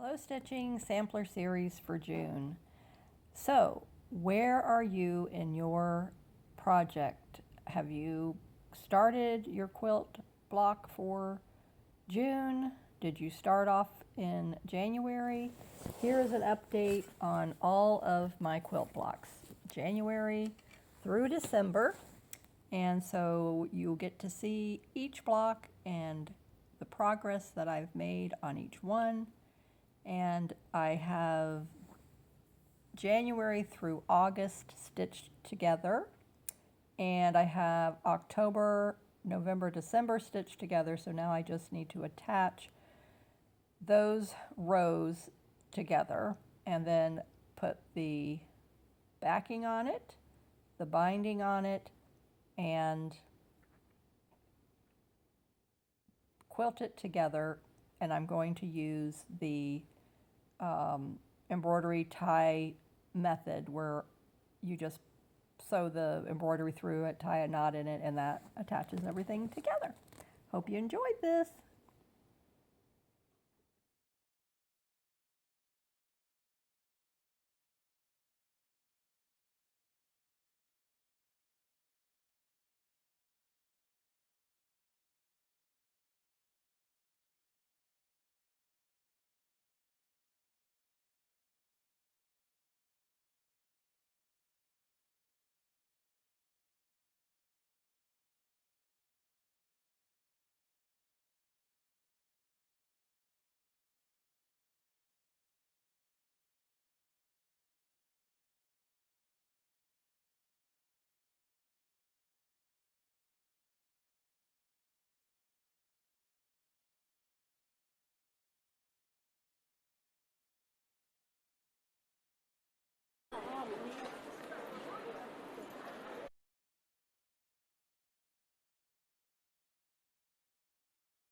Slow Stitching Sampler Series for June. So, where are you in your project? Have you started your quilt block for June? Did you start off in January? Here is an update on all of my quilt blocks, January through December. And so you'll get to see each block and the progress that I've made on each one. And I have January through August stitched together, and I have October, November, December stitched together, so now I just need to attach those rows together and then put the backing on it, the binding on it, and quilt it together. And I'm going to use the embroidery tie method where you just sew the embroidery through it, tie a knot in it, and that attaches everything together. Hope you enjoyed this.